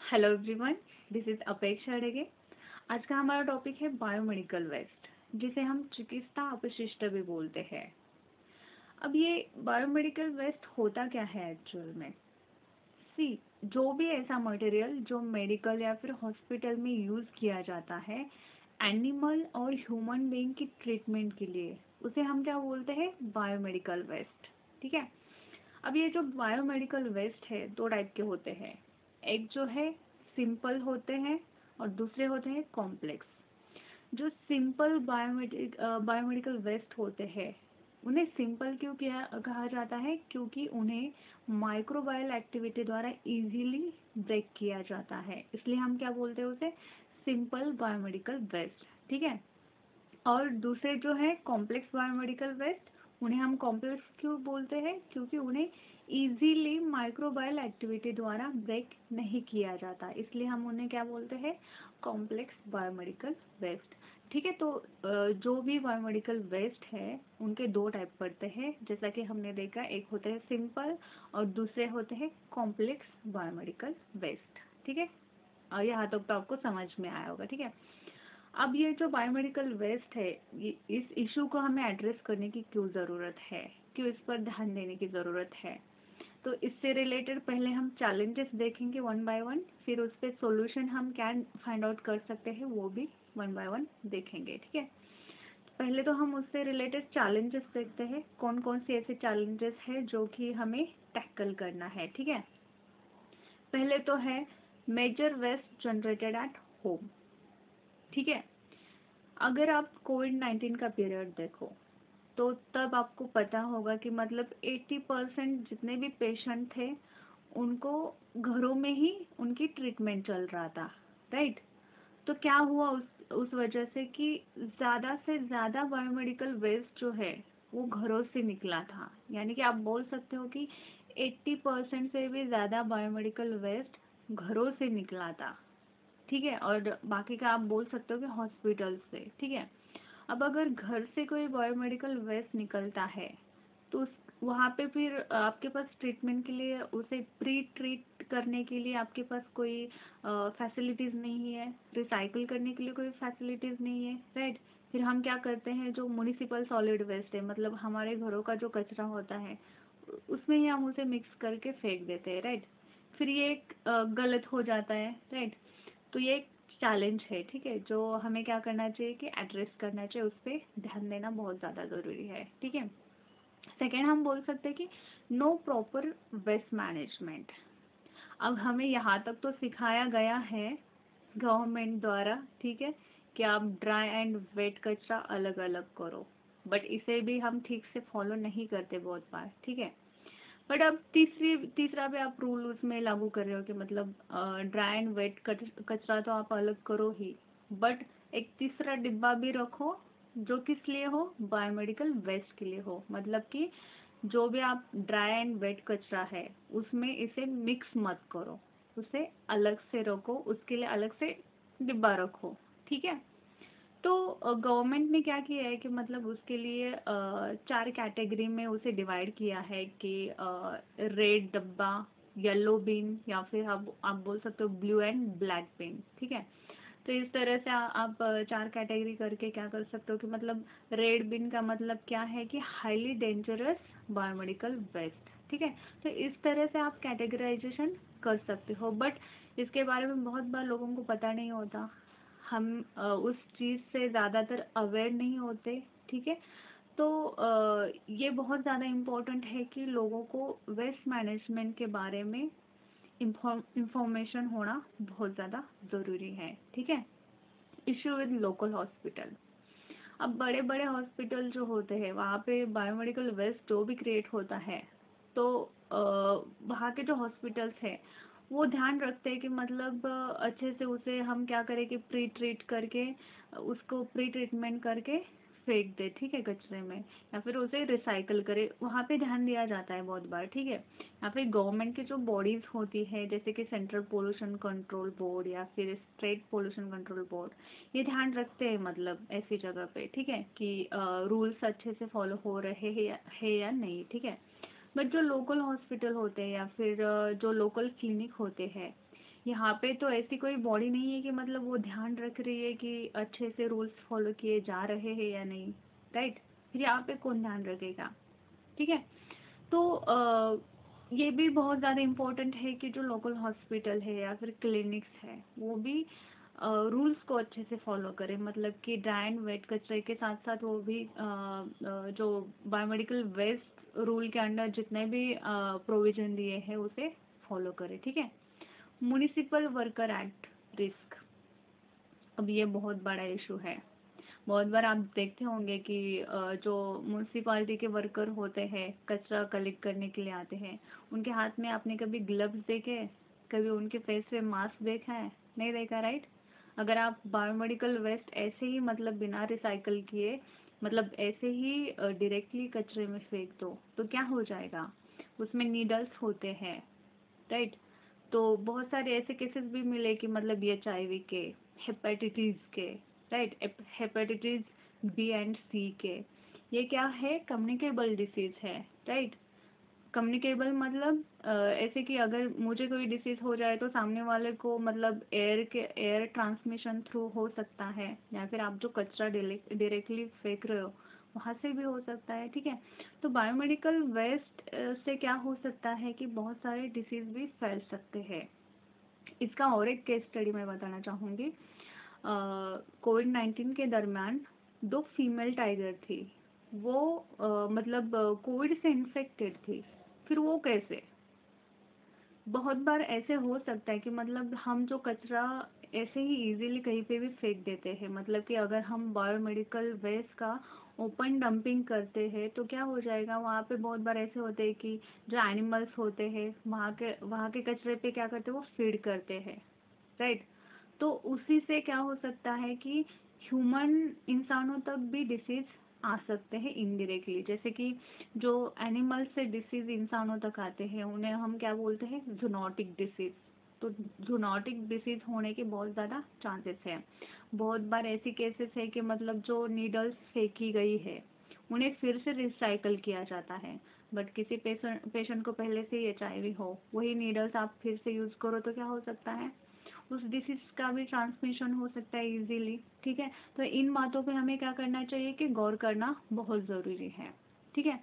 Hello everyone, this is अपेक्षा डेगे। आज का हमारा टॉपिक है बायोमेडिकल वेस्ट, जिसे हम चिकित्सा अपशिष्ट भी बोलते हैं। अब ये बायोमेडिकल वेस्ट होता क्या है एक्चुअल में? सी, जो भी ऐसा मटेरियल जो मेडिकल या फिर हॉस्पिटल में यूज़ किया जाता है एनिमल और ह्यूमन बीइंग की ट्रीटमेंट के लिए, उसे हम क्या बोलते हैं? Biomedical waste. ठीक है। अब ये जो बायोमेडिकल वेस्ट है, दो टाइप के होते हैं। एक जो है सिंपल होते हैं और दूसरे होते हैं कॉम्प्लेक्स। जो सिंपल बायोमेडिकल वेस्ट होते हैं, उन्हें सिंपल क्यों किया कहा जाता है? क्योंकि उन्हें माइक्रोबायल एक्टिविटी द्वारा इजीली ब्रेक किया जाता है, इसलिए हम क्या बोलते हैं? उसे सिंपल बायोमेडिकल वेस्ट। ठीक है। और दूसरे जो है कॉम्प्लेक्स बायोमेडिकल वेस्ट, उन्हें हम कॉम्प्लेक्स क्यों बोलते हैं? क्योंकि उन्हें इजीली माइक्रोबायल एक्टिविटी द्वारा ब्रेक नहीं किया जाता, इसलिए हम उन्हें क्या बोलते हैं? Complex biomedical waste. ठीक है। तो जो भी बायोमेडिकल वेस्ट है उनके दो टाइप पड़ते हैं, जैसा कि हमने देखा, एक होते हैं सिंपल और दूसरे होते हैं कॉम्प्लेक्स बायोमेडिकल वेस्ट। ठीक है। और यहाँ तक तो आपको समझ में आया होगा। ठीक है। अब ये जो बायोमेडिकल वेस्ट है, इस इशू को हमें एड्रेस करने की क्यों ज़रूरत है, क्यों इस पर ध्यान देने की ज़रूरत है? तो इससे रिलेटेड पहले हम चैलेंजेस देखेंगे वन बाय वन, फिर उस पर सोल्यूशन हम क्या फाइंड आउट कर सकते हैं वो भी वन बाय वन देखेंगे। ठीक है। पहले तो हम उससे रिलेटेड चैलेंजेस देखते हैं, कौन कौन से ऐसे चैलेंजेस हैं जो कि हमें टैकल करना है। ठीक है। पहले तो है major waste generated at home. ठीक है। अगर आप कोविड-19 का पीरियड देखो तो तब आपको पता होगा कि मतलब 80% जितने भी पेशेंट थे उनको घरों में ही उनकी ट्रीटमेंट चल रहा था, राइट? तो क्या हुआ उस वजह से कि ज़्यादा से ज़्यादा बायोमेडिकल वेस्ट जो है वो घरों से निकला था। यानी कि आप बोल सकते हो कि 80% से भी ज़्यादा बायोमेडिकल वेस्ट घरों से निकला था। ठीक है। और बाकी का आप बोल सकते हो कि हॉस्पिटल से। ठीक है। अब अगर घर से कोई बायोमेडिकल वेस्ट निकलता है तो वहाँ पे फिर आपके पास ट्रीटमेंट के लिए, उसे प्री ट्रीट करने के लिए आपके पास कोई फैसिलिटीज़ नहीं है, रिसाइकिल करने के लिए कोई फैसिलिटीज़ नहीं है, राइट? फिर हम क्या करते हैं, जो म्युनिसिपल सॉलिड वेस्ट है, मतलब हमारे घरों का जो कचरा होता है, उसमें ही हम उसे मिक्स करके फेंक देते हैं, राइट? फिर ये एक गलत हो जाता है, राइट? तो ये एक चैलेंज है। ठीक है। जो हमें क्या करना चाहिए कि एड्रेस करना चाहिए, उस पर ध्यान देना बहुत ज़्यादा ज़रूरी है। ठीक है। सेकेंड, हम बोल सकते हैं कि नो प्रॉपर वेस्ट मैनेजमेंट। अब हमें यहाँ तक तो सिखाया गया है गवर्नमेंट द्वारा, ठीक है, कि आप ड्राई एंड वेट कचरा अलग अलग करो, बट इसे भी हम ठीक से फॉलो नहीं करते बहुत बार। ठीक है। बट अब तीसरा भी आप रूल उसमें लागू कर रहे हो कि मतलब ड्राई एंड वेट कचरा तो आप अलग करो ही, बट एक तीसरा डिब्बा भी रखो जो किस लिए हो? बायोमेडिकल वेस्ट के लिए हो। मतलब कि जो भी आप ड्राई एंड वेट कचरा है उसमें इसे मिक्स मत करो, उसे अलग से रखो, उसके लिए अलग से डिब्बा रखो। ठीक है। तो गवर्नमेंट ने क्या किया है कि मतलब उसके लिए चार कैटेगरी में उसे डिवाइड किया है कि रेड डब्बा, येलो बिन, या फिर आप बोल सकते हो ब्लू एंड ब्लैक बिन। ठीक है। तो इस तरह से आप चार कैटेगरी करके क्या कर सकते हो कि मतलब रेड बिन का मतलब क्या है कि हाईली डेंजरस बायोमेडिकल वेस्ट। ठीक है। तो इस तरह से आप कैटेगराइजेशन कर सकते हो, बट इसके बारे में बहुत बार लोगों को पता नहीं होता, हम उस चीज़ से ज़्यादातर अवेयर नहीं होते। ठीक है। तो ये बहुत ज़्यादा इम्पोर्टेंट है कि लोगों को वेस्ट मैनेजमेंट के बारे में इंफॉर्मेशन होना बहुत ज़्यादा ज़रूरी है। ठीक है। Issue with local hospital. अब बड़े बड़े हॉस्पिटल जो होते हैं वहाँ पे बायोमेडिकल वेस्ट जो भी क्रिएट होता है, तो वहाँ के जो हॉस्पिटल्स हैं वो ध्यान रखते हैं कि मतलब अच्छे से उसे हम क्या करें कि प्री ट्रीट करके उसको प्री ट्रीटमेंट करके फेंक दे, ठीक है, कचरे में, या फिर उसे रिसाइकल करे, वहाँ पे ध्यान दिया जाता है बहुत बार। ठीक है। या फिर गवर्नमेंट की जो बॉडीज़ होती है जैसे कि सेंट्रल पोल्यूशन कंट्रोल बोर्ड या फिर स्टेट पोल्यूशन कंट्रोल बोर्ड, ये ध्यान रखते हैं मतलब ऐसी जगह पे, ठीक है, कि रूल्स अच्छे से फॉलो हो रहे हैं या नहीं। ठीक है। बट जो लोकल हॉस्पिटल होते हैं या फिर जो लोकल क्लिनिक होते हैं, यहाँ पे तो ऐसी कोई बॉडी नहीं है कि मतलब वो ध्यान रख रही है कि अच्छे से रूल्स फॉलो किए जा रहे हैं या नहीं, राइट। फिर यहाँ पे कौन ध्यान रखेगा, ठीक है। तो ये भी बहुत ज़्यादा इम्पोर्टेंट है कि जो लोकल हॉस्पिटल है या फिर क्लिनिक्स है वो भी रूल्स को अच्छे से फॉलो करें, मतलब कि ड्राई एंड वेट कचरे के साथ साथ वो भी जो बायोमेडिकल वेस्ट रूल के अंडर जितने भी प्रोविजन दिए हैं उसे फॉलो करें, ठीक है। म्युनिसिपल वर्कर एक्ट रिस्क, अब ये बहुत बड़ा इशू है। बहुत बार आप देखते होंगे कि जो म्यूनसिपालिटी के वर्कर होते हैं कचरा कलेक्ट करने के लिए आते हैं, उनके हाथ में आपने कभी ग्लव्स देखे, कभी उनके फेस पे मास्क देखा है? नहीं देखा, राइट। अगर आप बायोमेडिकल वेस्ट ऐसे ही मतलब बिना रिसाइकल किए मतलब ऐसे ही डायरेक्टली कचरे में फेंक दो तो क्या हो जाएगा, उसमें नीडल्स होते हैं, राइट। तो बहुत सारे ऐसे केसेस भी मिले कि मतलब HIV के, हेपेटाइटिस के, right, hepatitis B and C के। ये क्या है, कम्युनिकेबल डिसीज है, राइट। कम्युनिकेबल मतलब ऐसे कि अगर मुझे कोई डिसीज हो जाए तो सामने वाले को मतलब एयर ट्रांसमिशन थ्रू हो सकता है, या फिर आप जो कचरा डायरेक्टली फेंक रहे हो वहाँ से भी हो सकता है, ठीक है। तो बायोमेडिकल वेस्ट से क्या हो सकता है कि बहुत सारे डिसीज भी फैल सकते हैं। इसका और एक केस स्टडी मैं बताना चाहूँगी। कोविड-19 के दरमियान 2 फीमेल टाइगर थी, वो मतलब कोविड से इन्फेक्टेड थी। फिर वो कैसे? बहुत बार ऐसे हो सकता है कि मतलब हम जो कचरा ऐसे ही इजीली कहीं पे भी फेंक देते हैं, मतलब कि अगर हम बायोमेडिकल वेस्ट का ओपन डंपिंग करते हैं तो क्या हो जाएगा, वहाँ पे बहुत बार ऐसे होते हैं कि जो एनिमल्स होते हैं वहाँ के कचरे पे क्या करते हैं, वो फीड करते हैं, राइट। तो उसी से क्या हो सकता है कि ह्यूमन इंसानों तक भी डिसीज आ सकते हैं इनडायरेक्टली, जैसे कि जो एनिमल से डिसीज इंसानों तक आते हैं उन्हें हम क्या बोलते हैं, जूनोटिक डिसीज। तो जूनोटिक डिसीज होने के बहुत ज़्यादा चांसेस हैं। बहुत बार ऐसी केसेस है कि मतलब जो नीडल्स फेंकी गई है उन्हें फिर से रिसाइकल किया जाता है, बट किसी पेशेंट को पहले से ही HIV हो, वही नीडल्स आप फिर से यूज़ करो तो क्या हो सकता है, उस डिसीज का भी ट्रांसमिशन हो सकता है इजीली, ठीक है। तो इन बातों पे हमें क्या करना चाहिए कि गौर करना बहुत ज़रूरी है, ठीक है।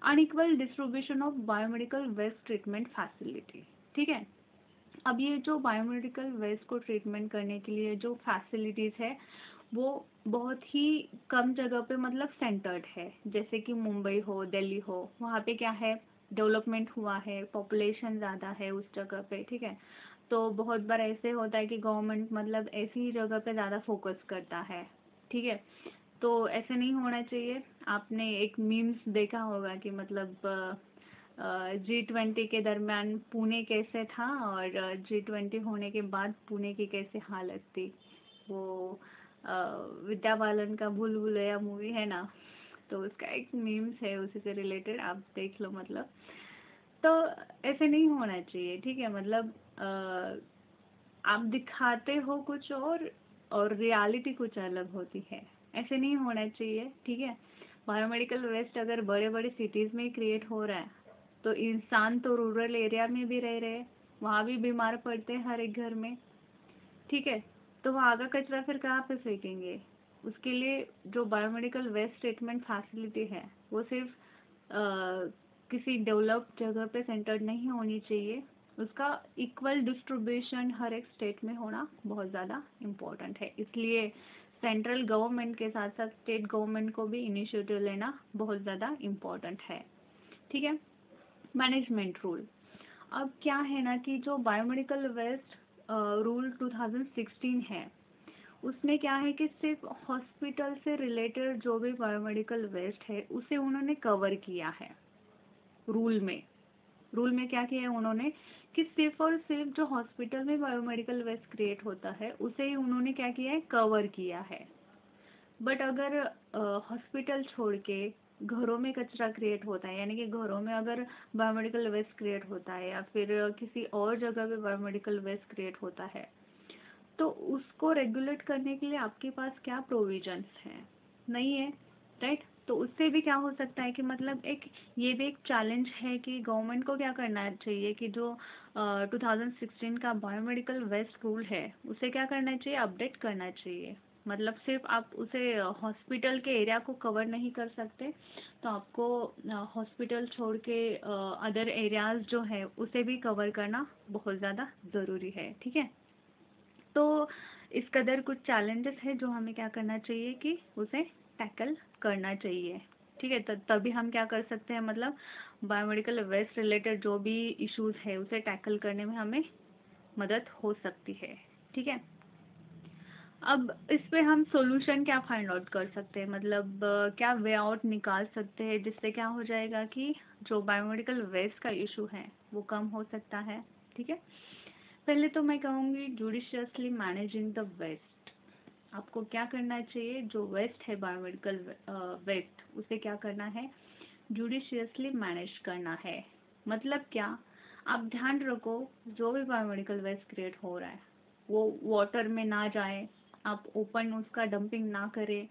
Unequal distribution of biomedical waste treatment facility, ठीक है। अब ये जो बायोमेडिकल वेस्ट को ट्रीटमेंट करने के लिए जो फैसिलिटीज़ है वो बहुत ही कम जगह पे मतलब सेंटर्ड है, जैसे कि मुंबई हो, दिल्ली हो, वहाँ पे क्या है, डेवलपमेंट हुआ है, पॉपुलेशन ज़्यादा है उस जगह पे, ठीक है। तो बहुत बार ऐसे होता है कि गवर्नमेंट मतलब ऐसी ही जगह पे ज़्यादा फोकस करता है, ठीक है। तो ऐसे नहीं होना चाहिए। आपने एक मीम्स देखा होगा कि मतलब G20 के दरमियान पुणे कैसे था और G20 होने के बाद पुणे की कैसे हालत थी। वो अ, विद्या बालन का भूल भुलैया मूवी है ना, तो उसका एक मीम्स है उसी से रिलेटेड, आप देख लो मतलब। तो ऐसे नहीं होना चाहिए, ठीक है। मतलब आप दिखाते हो कुछ और रियलिटी कुछ अलग होती है, ऐसे नहीं होना चाहिए, ठीक है। बायोमेडिकल वेस्ट अगर बड़े बड़े सिटीज़ में क्रिएट हो रहा है तो इंसान तो रूरल एरिया में भी रह रहे हैं, वहाँ भी बीमार पड़ते हैं हर एक घर में, ठीक है। तो वहाँ का कचरा फिर कहाँ पे फेंकेंगे? उसके लिए जो बायोमेडिकल वेस्ट ट्रीटमेंट फैसिलिटी है वो सिर्फ किसी डेवलप्ड जगह पे सेंटर्ड नहीं होनी चाहिए, उसका इक्वल डिस्ट्रीब्यूशन हर एक स्टेट में होना बहुत ज़्यादा इम्पोर्टेंट है। इसलिए सेंट्रल गवर्नमेंट के साथ साथ स्टेट गवर्नमेंट को भी इनिशिएटिव लेना बहुत ज़्यादा इम्पोर्टेंट है, ठीक है। मैनेजमेंट रूल, अब क्या है ना कि जो बायोमेडिकल वेस्ट रूल 2016 है उसमें क्या है कि सिर्फ हॉस्पिटल से रिलेटेड जो भी बायोमेडिकल वेस्ट है उसे उन्होंने कवर किया है रूल में। रूल में क्या किया है उन्होंने कि सिर्फ और सिर्फ जो हॉस्पिटल में बायोमेडिकल वेस्ट क्रिएट होता है उसे ही उन्होंने क्या किया है, कवर किया है। बट अगर हॉस्पिटल छोड़ के घरों में कचरा क्रिएट होता है, यानी कि घरों में अगर बायोमेडिकल वेस्ट क्रिएट होता है या फिर किसी और जगह पे बायोमेडिकल वेस्ट क्रिएट होता है, तो उसको रेगुलेट करने के लिए आपके पास क्या प्रोविजंस हैं? नहीं है, राइट। तो उससे भी क्या हो सकता है कि मतलब एक ये भी एक चैलेंज है कि गवर्नमेंट को क्या करना चाहिए कि जो 2016 का बायोमेडिकल वेस्ट रूल है उसे क्या करना चाहिए, अपडेट करना चाहिए। मतलब सिर्फ आप उसे हॉस्पिटल के एरिया को कवर नहीं कर सकते, तो आपको हॉस्पिटल छोड़ के अदर एरियाज जो है उसे भी कवर करना बहुत ज़्यादा ज़रूरी है, ठीक है। तो इस कदर कुछ चैलेंजेस है जो हमें क्या करना चाहिए कि उसे टैकल करना चाहिए, ठीक है। तभी हम क्या कर सकते हैं, मतलब बायोमेडिकल वेस्ट रिलेटेड जो भी इश्यूज है उसे टैकल करने में हमें मदद हो सकती है, ठीक है। अब इस पे हम सॉल्यूशन क्या फाइंड आउट कर सकते हैं, मतलब क्या वे आउट निकाल सकते हैं जिससे क्या हो जाएगा कि जो बायोमेडिकल वेस्ट का इशू है वो कम हो सकता है, ठीक है। पहले तो मैं कहूँगी जुडिशियसली मैनेजिंग द वेस्ट। आपको क्या करना चाहिए, जो वेस्ट है बायोमेडिकल वेस्ट उसे क्या करना है, जुडिशियसली मैनेज करना है। मतलब क्या, आप ध्यान रखो जो भी बायोमेडिकल वेस्ट क्रिएट हो रहा है वो वाटर में ना जाए, आप ओपन उसका डंपिंग ना करें,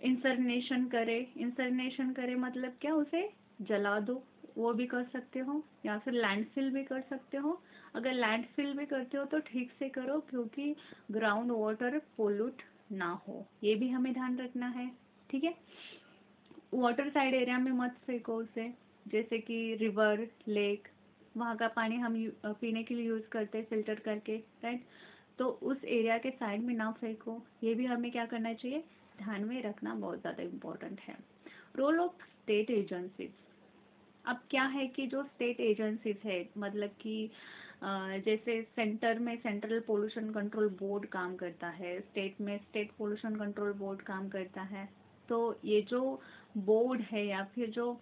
इंसर्नेशन करे मतलब क्या, उसे जला दो, वो भी कर सकते हो, या फिर लैंडफिल भी कर सकते हो। अगर लैंडफिल भी करते हो तो ठीक से करो क्योंकि ग्राउंड वाटर पोल्यूट ना हो, ये भी हमें ध्यान रखना है, ठीक है। वाटर साइड एरिया में मत फेंको उसे, जैसे कि रिवर, लेक, वहाँ का पानी हम पीने के लिए यूज़ करते हैं फिल्टर करके, राइट। तो उस एरिया के साइड में ना फेंको, ये भी हमें क्या करना चाहिए, ध्यान में रखना बहुत ज़्यादा इम्पोर्टेंट है। Role of state agencies. अब क्या है कि जो स्टेट एजेंसीज है, मतलब कि जैसे सेंटर में सेंट्रल पोल्यूशन कंट्रोल बोर्ड काम करता है, स्टेट में स्टेट पोल्यूशन कंट्रोल बोर्ड काम करता है। तो ये जो बोर्ड है या फिर जो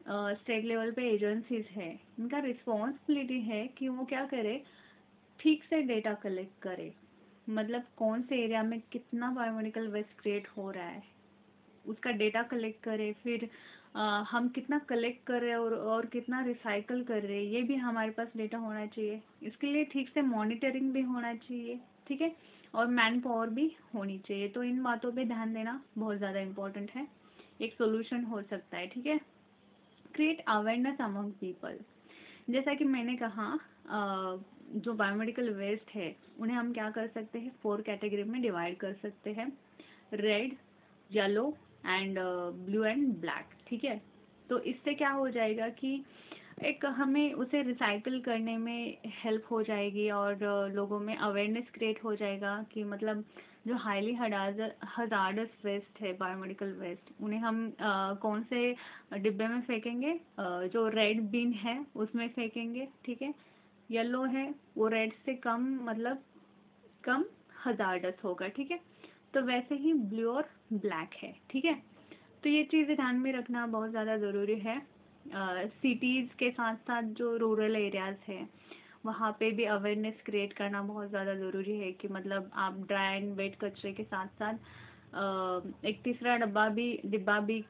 स्टेट लेवल पे एजेंसीज है, इनका रिस्पॉन्सिबिलिटी है कि वो क्या करे, ठीक से डेटा कलेक्ट करे। मतलब कौन से एरिया में कितना बायोमेडिकल वेस्ट क्रिएट हो रहा है उसका डेटा कलेक्ट करे, फिर हम कितना कलेक्ट कर रहे हैं और कितना रिसाइकल कर रहे हैं, ये भी हमारे पास डेटा होना चाहिए। इसके लिए ठीक से मॉनिटरिंग भी होना चाहिए, ठीक है, और मैन पावर भी होनी चाहिए। तो इन बातों पे ध्यान देना बहुत ज़्यादा इम्पोर्टेंट है, एक सोल्यूशन हो सकता है, ठीक है। Create awareness among people. जैसा कि मैंने कहा जो बायोमेडिकल वेस्ट है उन्हें हम क्या कर सकते हैं, 4 कैटेगरी में डिवाइड कर सकते हैं, red, yellow and blue and black, ठीक है। तो इससे क्या हो जाएगा कि एक हमें उसे रिसाइकल करने में हेल्प हो जाएगी और लोगों में अवेयरनेस क्रिएट हो जाएगा कि मतलब जो हाईली हजार्डस वेस्ट है बायोमेडिकल वेस्ट, उन्हें हम कौन से डिब्बे में फेंकेंगे, जो रेड बिन है उसमें फेंकेंगे, ठीक है। येलो है वो रेड से कम, मतलब कम हजार्डस होगा, ठीक है। तो वैसे ही ब्लू और ब्लैक है, ठीक है। तो ये चीज़ें ध्यान में रखना बहुत ज़्यादा ज़रूरी है। सिटीज़ के साथ साथ जो रूरल एरियाज़ है वहाँ पे भी अवेयरनेस क्रिएट करना बहुत ज़्यादा ज़रूरी है कि मतलब आप ड्राई एंड वेट कचरे के साथ साथ एक तीसरा डिब्बा भी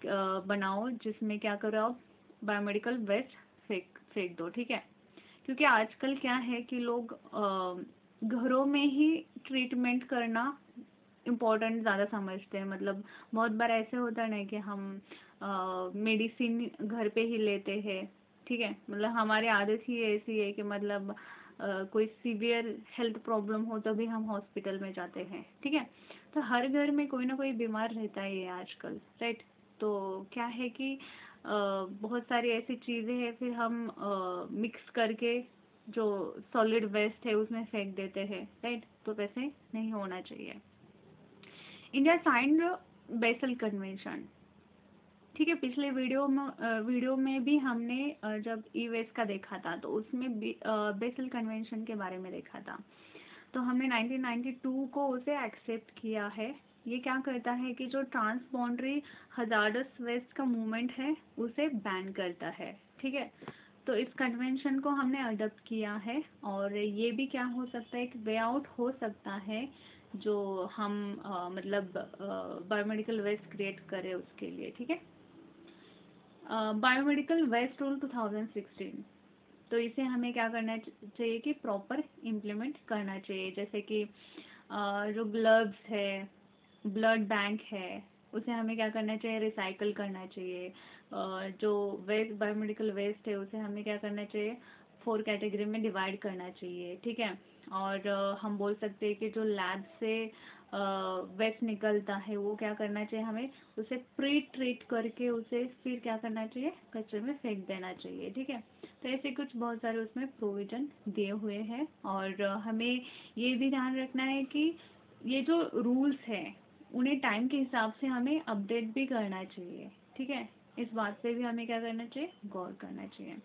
बनाओ जिसमें क्या करो आप, बायोमेडिकल वेस्ट फेंक दो, ठीक है। क्योंकि आजकल क्या है कि लोग घरों में ही ट्रीटमेंट करना इम्पोर्टेंट ज़्यादा समझते हैं। मतलब बहुत बार ऐसे होता है ना कि हम मेडिसिन घर पे ही लेते हैं, ठीक है। मतलब हमारी आदत ही ऐसी है कि मतलब कोई सीवियर हेल्थ प्रॉब्लम हो तभी हम हॉस्पिटल में जाते हैं, ठीक है। तो हर घर में कोई ना कोई बीमार रहता ही है आजकल, राइट। तो क्या है कि बहुत सारी ऐसी चीज़ें हैं फिर हम मिक्स करके जो सॉलिड वेस्ट है उसमें फेंक देते हैं, राइट। तो वैसे नहीं होना चाहिए। इंडिया साइंड बेसल कन्वेंशन, ठीक है। पिछले वीडियो में भी हमने जब ई वेस्ट का देखा था तो उसमें बेसल कन्वेंशन के बारे में देखा था। तो हमने 1992 को उसे एक्सेप्ट किया है। ये क्या करता है कि जो ट्रांसबाउंड्री हजार्डस वेस्ट का मूवमेंट है उसे बैन करता है, ठीक है। तो इस कन्वेंशन को हमने अडॉप्ट किया है और ये भी क्या हो सकता है, एक वे आउट हो सकता है जो हम मतलब बायोमेडिकल वेस्ट क्रिएट करें उसके लिए, ठीक है। बायोमेडिकल वेस्ट रूल 2016, तो इसे हमें क्या करना चाहिए कि प्रॉपर इम्प्लीमेंट करना चाहिए। जैसे कि जो ग्लव्स है, ब्लड बैंक है, उसे हमें क्या करना चाहिए, रिसाइकल करना चाहिए। जो वेस्ट, बायोमेडिकल वेस्ट है उसे हमें क्या करना चाहिए, 4 कैटेगरी में डिवाइड करना चाहिए, ठीक है। और हम बोल सकते हैं कि जो लैब से वेस्ट निकलता है वो क्या करना चाहिए, हमें उसे प्री ट्रीट करके उसे फिर क्या करना चाहिए, कचरे में फेंक देना चाहिए, ठीक है। तो ऐसे कुछ बहुत सारे उसमें प्रोविज़न दिए हुए हैं। और हमें ये भी ध्यान रखना है कि ये जो रूल्स हैं उन्हें टाइम के हिसाब से हमें अपडेट भी करना चाहिए, ठीक है। इस बात पे भी हमें क्या करना चाहिए, गौर करना चाहिए।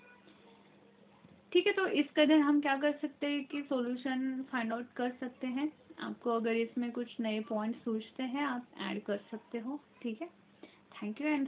ठीक है, तो इस कदर हम क्या कर सकते हैं कि सॉल्यूशन फाइंड आउट कर सकते हैं। आपको अगर इसमें कुछ नए पॉइंट्स सूझते हैं आप ऐड कर सकते हो, ठीक है। Thank you and